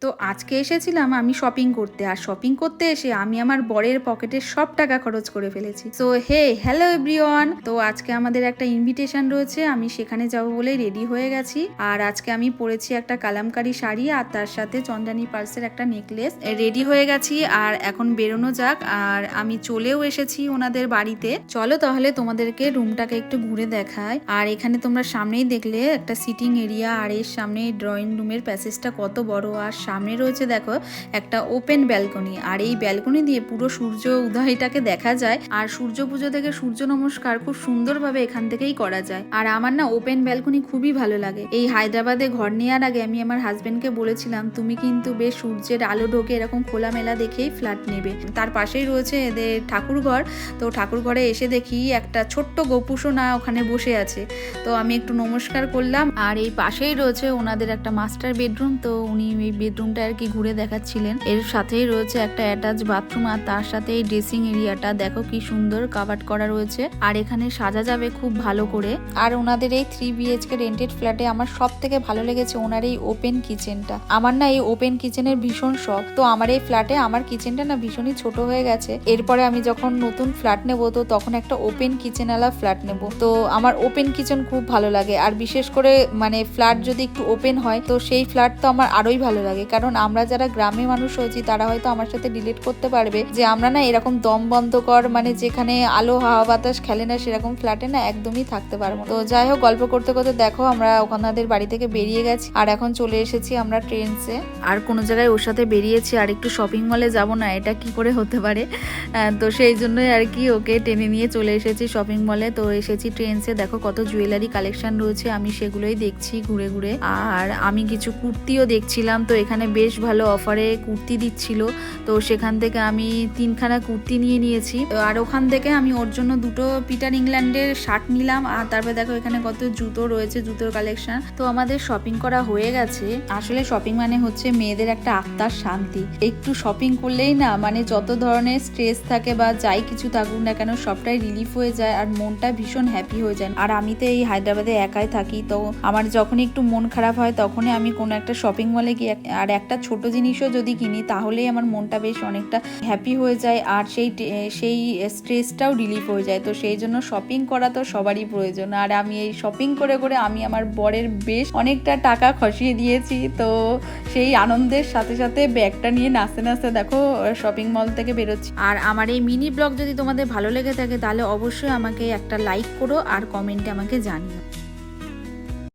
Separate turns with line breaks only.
তো আজকে এসেছিলাম আমি শপিং করতে, আর শপিং করতে এসে আমি আমার বরের পকেটের সব টাকা খরচ করে ফেলেছি। সো হ্যালো এভরিওয়ান, তো আজকে আমাদের একটা ইনভিটেশন রয়েছে, আমি সেখানে যাব বলে রেডি হয়ে গেছি। আর আজকে আমি পরেছি একটা কালামকারী শাড়ি আর তার সাথে চন্দ্রানী পার্সের একটা নেকলেস। রেডি হয়ে গেছি আর এখন বেরোনো যাক। আর আমি চলেও এসেছি ওনাদের বাড়িতে। চলো তাহলে তোমাদেরকে রুমটাকে একটু ঘুরে দেখায়। আর এখানে তোমরা সামনেই দেখলে একটা সিটিং এরিয়া, আর এর সামনে ড্রয়িং রুমের প্যাসেজটা কত বড়, আর সামনে রয়েছে দেখো একটা ওপেন ব্যালকনি। আর এই ব্যালকনি দিয়ে পুরো সূর্য উদয়টাকে দেখা যায়। আর সূর্য পুজো থেকে সূর্য নমস্কার খুব সুন্দরভাবে এখান থেকেই করা যায়। আর আমার না ওপেন ব্যালকনি খুবই ভালো লাগে। এই হায়দ্রাবাদে ঘর নেওয়ার আগে আমি আমার হাজবেন্ডকে বলেছিলাম তুমি কিন্তু বেশ সূর্যের আলো ঢোকে এরকম খোলামেলা দেখেই ফ্ল্যাট নেবে। তার পাশেই রয়েছে এদের ঠাকুরঘর। তো ঠাকুরঘরে এসে দেখি একটা ছোট্ট গোপুসোনা ওখানে বসে আছে। তো আমি একটু নমস্কার করলাম। আর এই পাশেই রয়েছে ওনাদের একটা মাস্টার বেডরুম। তো উনি এই বেডরুমটা আর কি ঘুরে দেখাচ্ছিলেন। এর সাথেই রয়েছে একটা অ্যাটাচ বাথরুম, আর তার সাথে এই ড্রেসিং এরিয়াটা দেখো কি সুন্দর কাভার্ড করা রয়েছে। আর এখানে সাজা যাবে খুব ভালো করে। আর ওনাদের এই 3 BHK রেন্টেড ফ্ল্যাটে আমার সব থেকে ভালো লেগেছে ওনার এই ওপেন কিচেনটা। আমার না এই ওপেন কিচেনের ভীষণ শখ। তো আমার এই ফ্ল্যাটে আমার কিচেনটা না ভীষণই ছোট হয়ে গেছে। এরপরে আমি যখন নতুন ফ্ল্যাট নেবো তো তখন একটা ওপেন কিচেনওয়ালা ফ্ল্যাট নেব। তো আমার ওপেন কিচেন খুব ভালো লাগে। আর বিশেষ করে মানে ফ্ল্যাট যদি একটু ওপেন হয় তো সেই ফ্ল্যাট তো আমার আরোই ভালো লাগে। কারণ আমরা যারা গ্রামে মানুষ হয়েছি তারা হয়তো আমার সাথে রিলেট করতে পারবে যে আমরা না এরকম দম বন্ধ কর মানে যেখানে আলো হাওয়া বাতাস খেলে না সেরকম ফ্ল্যাটে না একদমই থাকতে পারবো। তো যাই হোক, গল্প করতে করতে দেখো আমরা ওখানদের বাড়ি থেকে বেরিয়ে গেছি। আর এখন চলে এসেছি আমরা ট্রেনসে। আর কোনো জায়গায় ওর সাথে বেরিয়েছি আর একটু শপিং মলে যাব না, এটা কি করে হতে পারে। তো সেই জন্যই আর কি ওকে টেনে নিয়ে চলে এসেছি শপিং মলে। তো এসেছি ট্রেনসে, দেখো কত জুয়েলারি কালেকশন রয়েছে, আমি সেগুলোই দেখছি ঘুরে ঘুরে। আর আমি কিছু কুর্তিও দেখছিলাম। তো এখানে বেশ ভালো অফারে কুর্তি দিচ্ছিল। তো সেখান থেকে আমি 3খানা কুর্তি নিয়ে নিয়েছি। আর ওখান থেকে আমি ওর জন্য 2টো পিটার ইংল্যান্ডের শার্ট নিলাম। আর তারপরে দেখো এখানে কত জুতো রয়েছে, জুতোর কালেকশন। তো আমাদের শপিং করা হয়ে গেছে। আসলে শপিং মানে হচ্ছে মেয়েদের একটা আত্মার শান্তি। একটু শপিং করলেই না মানে যত ধরনের স্ট্রেস থাকে বা যাই কিছু থাকুক না কেন সবটাই রিলিফ হয়ে যায় আর মনটা ভীষণ হ্যাপি হয়ে যায়। আর আমি তো এই হায়দ্রাবাদে একাই থাকি। তো আমার যখনই একটু মন খারাপ হয় তখনই আমি কোনো একটা শপিং মলে গিয়ে আর একটা ছোট জিনিসও যদি কিনি তাহলেই আমার মনটা বেশ অনেকটা হ্যাপি হয়ে যায়। আর সেই স্ট্রেসটাও রিলিফ হয়ে যায়। তো সেই জন্য শপিং করা তো সবারই প্রয়োজন। আর আমি এই শপিং করে করে আমি আমার বরের বেশ অনেকটা টাকা খসিয়ে দিয়েছি। তো সেই আনন্দের সাথে সাথে ব্যাগটা নিয়ে নাচতে নাচতে দেখো শপিং মল থেকে বেরোচ্ছি। আর আমার এই মিনি ব্লগ যদি তোমাদের ভালো লেগে থাকে তাহলে অবশ্যই আমাকে একটা লাইক করো আর কমেন্টে আমাকে জানিও।